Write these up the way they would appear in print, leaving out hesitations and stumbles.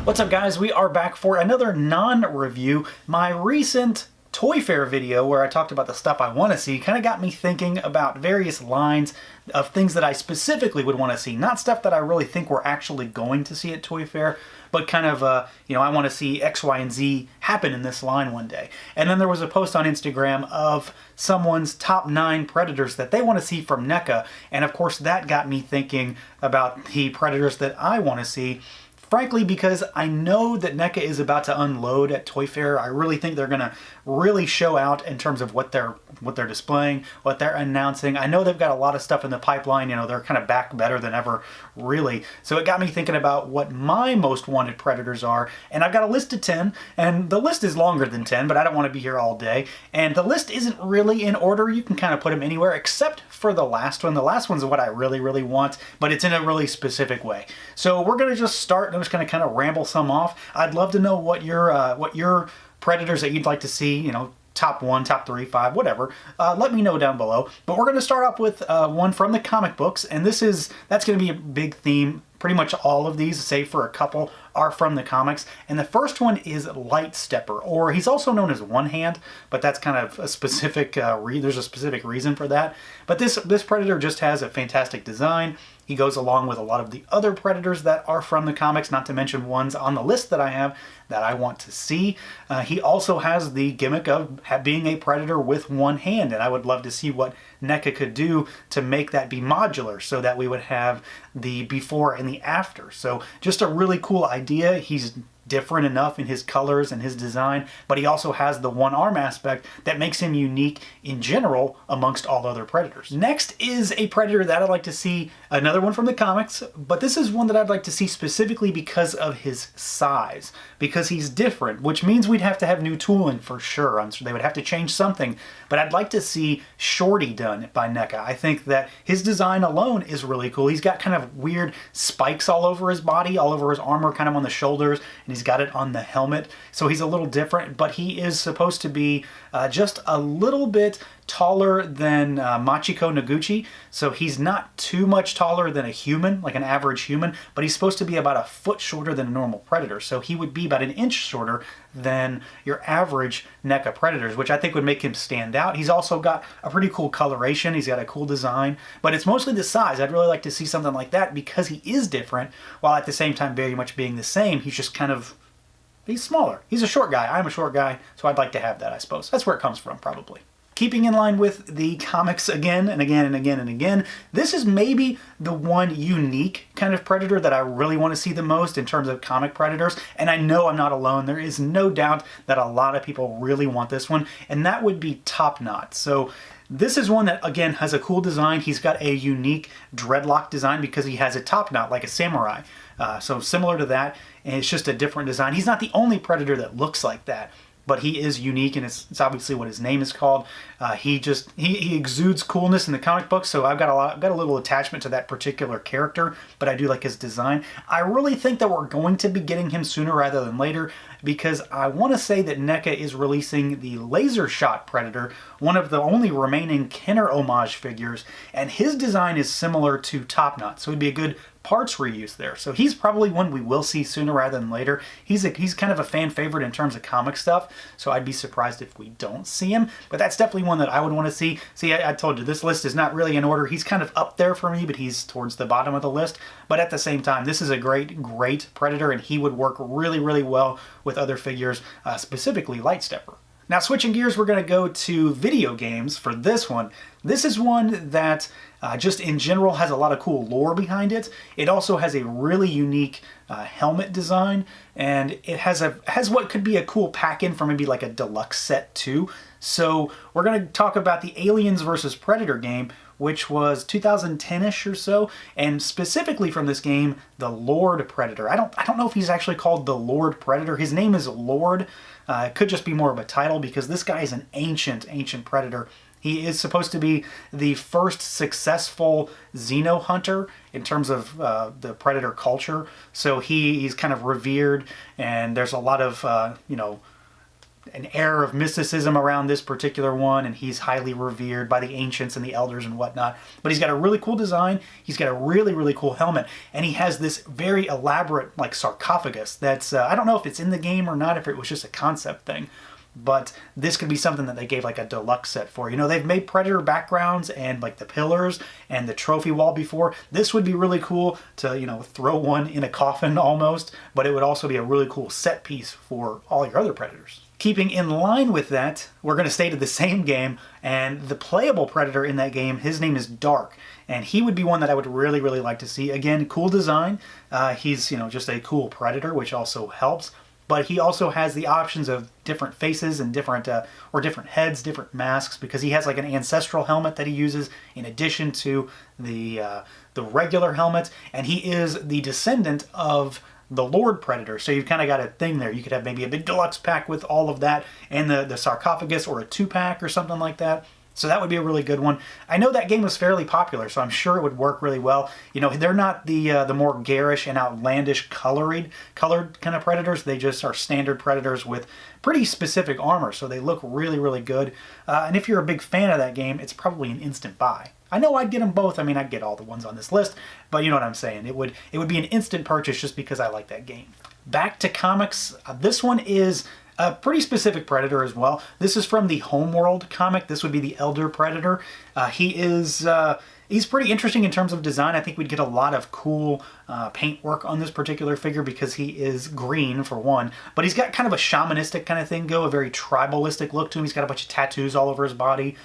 What's up, guys? We are back for another non-review. My recent Toy Fair video where I talked about the stuff I want to see kind of got me thinking about various lines of things that I specifically would want to see. Not stuff that I really think we're actually going to see at Toy Fair, but kind of, I want to see X, Y, and Z happen in this line one day. And then there was a post on Instagram of someone's top 9 predators that they want to see from Neca. And of course, that got me thinking about the predators that I want to see. Frankly, because I know that Neca is about to unload at Toy Fair. I really think they're going to really show out in terms of what they're displaying, what they're announcing. I know they've got a lot of stuff in the pipeline. You know, they're kind of back better than ever, really. So it got me thinking about what my most wanted predators are. And I've got a list of 10, and the list is longer than 10, but I don't want to be here all day. And the list isn't really in order. You can kind of put them anywhere except for the last one. The last one's what I really, really want, but it's in a really specific way. So we're going to just start. I'm just going to kind of ramble some off. I'd love to know what your predators that you'd like to see, you know, top 1, top 3, 5, whatever. Let me know down below. But we're going to start off with one from the comic books, and that's going to be a big theme. Pretty much all of these, save for a couple, are from the comics. And the first one is Lightstepper, or he's also known as One Hand, but that's kind of a specific, there's a specific reason for that. But this predator just has a fantastic design. He goes along with a lot of the other predators that are from the comics, not to mention ones on the list that I have that I want to see. He also has the gimmick of being a predator with one hand, and I would love to see what Neca could do to make that be modular so that we would have the before and the after. So just a really cool idea. He's different enough in his colors and his design, but he also has the one arm aspect that makes him unique in general amongst all other predators. Next is a predator that I'd like to see, another one from the comics, but this is one that I'd like to see specifically because of his size, because he's different, which means we'd have to have new tooling for sure. I'm sure they would have to change something, but I'd like to see Shorty done by Neca. I think that his design alone is really cool. He's got kind of weird spikes all over his body, all over his armor, kind of on the shoulders, and he's got it on the helmet, so he's a little different, but he is supposed to be just a little bit taller than Machiko Noguchi, so he's not too much taller than a human, like an average human, but he's supposed to be about a foot shorter than a normal predator, so he would be about an inch shorter than your average Neca predators, which I think would make him stand out. He's also got a pretty cool coloration, he's got a cool design, but it's mostly the size. I'd really like to see something like that because he is different, while at the same time very much being the same. He's just kind of, he's smaller. He's a short guy. I'm a short guy, so I'd like to have that, I suppose. That's where it comes from, probably. Keeping in line with the comics again and again and again and again, this is maybe the one unique kind of predator that I really want to see the most in terms of comic predators, and I know I'm not alone. There is no doubt that a lot of people really want this one, and that would be Topknot. So this is one that, again, has a cool design. He's got a unique dreadlock design because he has a top knot like a samurai. So similar to that, and it's just a different design. He's not the only predator that looks like that, but he is unique, and it's obviously what his name is called. He exudes coolness in the comic book, so I've got a little attachment to that particular character, but I do like his design. I really think that we're going to be getting him sooner rather than later, because I want to say that Neca is releasing the Laser Shot Predator, one of the only remaining Kenner homage figures, and his design is similar to Topknot, so it'd be a good parts reuse there. So he's probably one we will see sooner rather than later. He's kind of a fan favorite in terms of comic stuff, so I'd be surprised if we don't see him, but that's definitely one that I would want to see. See, I told you, this list is not really in order. He's kind of up there for me, but he's towards the bottom of the list. But at the same time, this is a great, great predator, and he would work really, really well with other figures, specifically Lightstepper. Now, switching gears, we're going to go to video games for this one. This is one that just in general has a lot of cool lore behind it. It also has a really unique helmet design, and it has what could be a cool pack-in for maybe like a deluxe set too. So we're going to talk about the Aliens vs. Predator game, which was 2010-ish or so, and specifically from this game, the Lord Predator. I don't know if he's actually called the Lord Predator. His name is Lord. It could just be more of a title because this guy is an ancient predator. He is supposed to be the first successful xeno hunter in terms of the predator culture. So he's kind of revered, and there's a lot of an air of mysticism around this particular one, and he's highly revered by the ancients and the elders and whatnot. But he's got a really cool design, he's got a really, really cool helmet, and he has this very elaborate, like, sarcophagus that's, I don't know if it's in the game or not, if it was just a concept thing. But this could be something that they gave like a deluxe set for. You know, they've made Predator backgrounds and like the pillars and the trophy wall before. This would be really cool to, you know, throw one in a coffin almost, but it would also be a really cool set piece for all your other Predators. Keeping in line with that, we're going to stay to the same game, and the playable Predator in that game, his name is Dark, and he would be one that I would really, really like to see. Again, cool design. He's, you know, just a cool Predator, which also helps. But he also has the options of different faces and different heads, different masks, because he has like an ancestral helmet that he uses in addition to the regular helmet, and he is the descendant of the Lord Predator. So you've kind of got a thing there. You could have maybe a big deluxe pack with all of that and the sarcophagus, or a 2-pack or something like that. So that would be a really good one. I know that game was fairly popular, so I'm sure it would work really well. You know, they're not the more garish and outlandish colored kind of Predators. They just are standard Predators with pretty specific armor, so they look really, really good. And if you're a big fan of that game, it's probably an instant buy. I know I'd get them both. I mean, I'd get all the ones on this list, but you know what I'm saying. It would be an instant purchase just because I like that game. Back to comics. This one is a pretty specific Predator as well. This is from the Homeworld comic. This would be the Elder Predator. He's pretty interesting in terms of design. I think we'd get a lot of cool paint work on this particular figure because he is green, for one. But he's got kind of a shamanistic kind of thing a very tribalistic look to him. He's got a bunch of tattoos all over his body.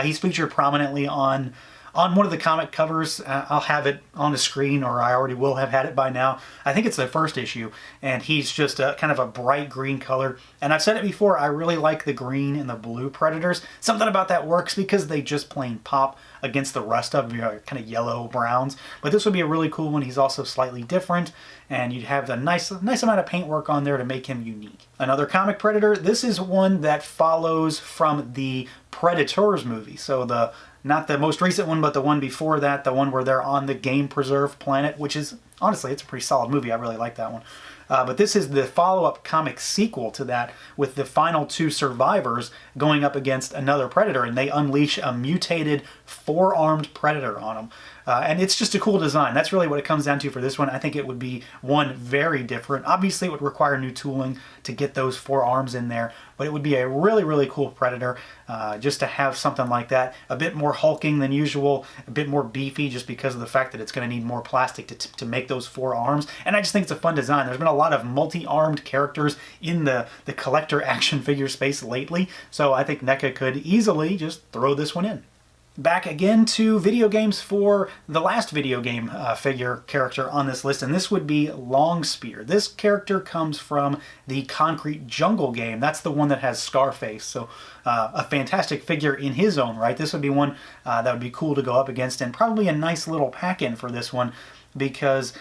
He's featured prominently on one of the comic covers. I'll have it on the screen, or I already will have had it by now. I think it's the first issue, and he's just kind of a bright green color. And I've said it before, I really like the green and the blue Predators. Something about that works because they just plain pop against the rest of kind of yellow browns. But this would be a really cool one. He's also slightly different, and you'd have the nice amount of paint work on there to make him unique. Another comic Predator, this is one that follows from the Predators movie. So not the most recent one, but the one before that, the one where they're on the game preserve planet, which is, honestly, it's a pretty solid movie. I really like that one. But this is the follow-up comic sequel to that, with the final 2 survivors going up against another Predator, and they unleash a mutated 4-armed Predator on them. And it's just a cool design. That's really what it comes down to for this one. I think it would be one very different. Obviously, it would require new tooling to get those 4 arms in there, but it would be a really, really cool Predator just to have something like that. A bit more hulking than usual, a bit more beefy, just because of the fact that it's going to need more plastic to make those 4 arms. And I just think it's a fun design. There's been a lot of multi-armed characters in the collector action figure space lately, so I think Neca could easily just throw this one in. Back again to video games for the last video game figure character on this list, and this would be Longspear. This character comes from the Concrete Jungle game. That's the one that has Scarface, so a fantastic figure in his own right. This would be one that would be cool to go up against, and probably a nice little pack-in for this one, because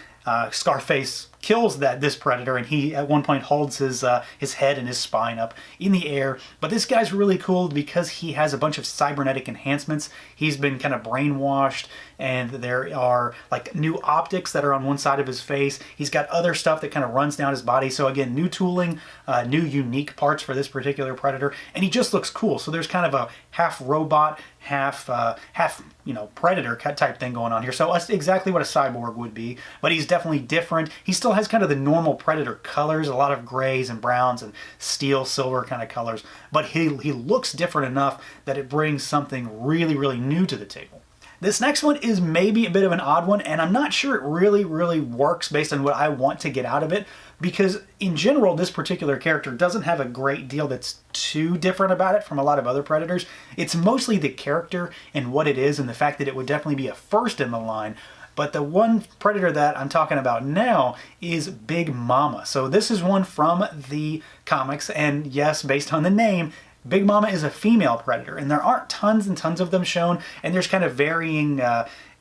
Scarface kills this Predator, and he at one point holds his head and his spine up in the air. But this guy's really cool because he has a bunch of cybernetic enhancements. He's been kind of brainwashed, and there are like new optics that are on one side of his face. He's got other stuff that kind of runs down his body. So again, new tooling, new unique parts for this particular Predator, and he just looks cool. So there's kind of a half robot, half Predator type thing going on here. So that's exactly what a cyborg would be, but he's definitely different. He still has kind of the normal Predator colors, a lot of grays and browns and steel silver kind of colors, but he looks different enough that it brings something really, really new to the table. This next one is maybe a bit of an odd one, and I'm not sure it really, really works based on what I want to get out of it, because in general, this particular character doesn't have a great deal that's too different about it from a lot of other Predators. It's mostly the character and what it is, and the fact that it would definitely be a first in the line. But the one Predator that I'm talking about now is Big Mama. So this is one from the comics, and yes, based on the name, Big Mama is a female Predator, and there aren't tons and tons of them shown, and there's kind of varying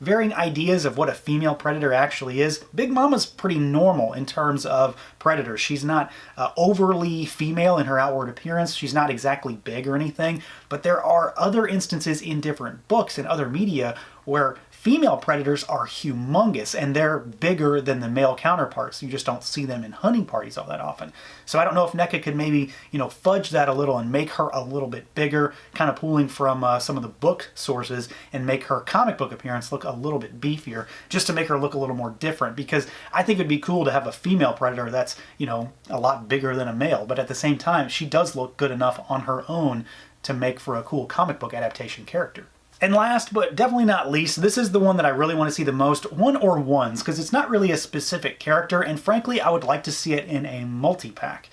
varying ideas of what a female predator actually is. Big Mama's pretty normal in terms of predators. She's not overly female in her outward appearance. She's not exactly big or anything, but there are other instances in different books and other media where female predators are humongous and they're bigger than the male counterparts. You just don't see them in hunting parties all that often. So I don't know if Neca could maybe, fudge that a little and make her a little bit bigger, kind of pulling from some of the book sources, and make her comic book appearance look a little bit beefier, just to make her look a little more different. Because I think it'd be cool to have a female predator that's, a lot bigger than a male, but at the same time, she does look good enough on her own to make for a cool comic book adaptation character. And last, but definitely not least, this is the one that I really want to see the most, one or ones, because it's not really a specific character, and frankly, I would like to see it in a multi-pack.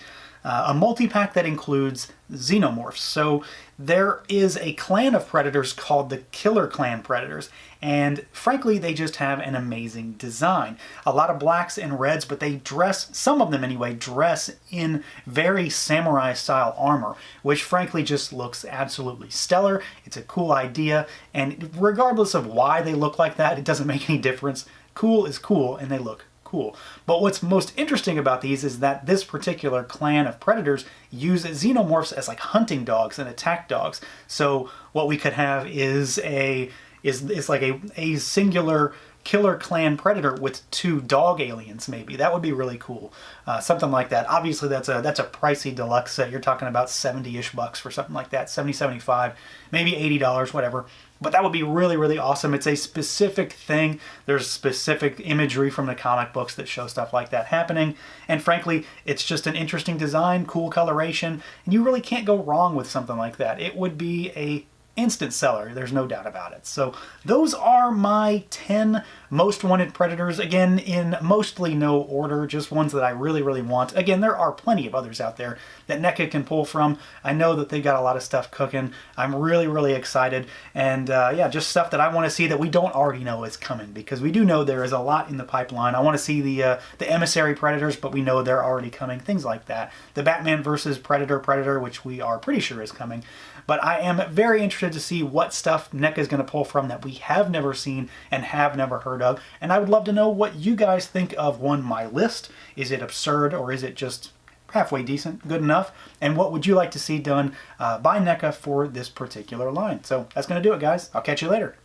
A multi-pack that includes xenomorphs. So there is a clan of predators called the Killer Clan Predators, and frankly, they just have an amazing design. A lot of blacks and reds, but they dress, some of them anyway, dress in very samurai-style armor, which frankly just looks absolutely stellar. It's a cool idea, and regardless of why they look like that, it doesn't make any difference. Cool is cool, and they look cool. But what's most interesting about these is that this particular clan of predators use xenomorphs as like hunting dogs and attack dogs. So what we could have is like a singular Killer Clan Predator with 2 dog aliens, maybe. That would be really cool. Something like that. Obviously, that's a pricey deluxe set. You're talking about 70-ish bucks for something like that. 70, 75, maybe $80, whatever. But that would be really, really awesome. It's a specific thing. There's specific imagery from the comic books that show stuff like that happening. And frankly, it's just an interesting design, cool coloration, and you really can't go wrong with something like that. It would be a instant seller, there's no doubt about it. So those are my 10 most wanted predators, again in mostly no order, just ones that I really, really want. Again, there are plenty of others out there that Neca can pull from. I know that they've got a lot of stuff cooking. I'm really, really excited, and yeah, just stuff that I want to see that we don't already know is coming, because we do know there is a lot in the pipeline. I want to see the emissary predators, but we know they're already coming, things like that. The Batman versus Predator, which we are pretty sure is coming. But I am very interested to see what stuff Neca is going to pull from that we have never seen and have never heard of. And I would love to know what you guys think of my list. Is it absurd, or is it just halfway decent, good enough? And what would you like to see done by Neca for this particular line? So that's going to do it, guys. I'll catch you later.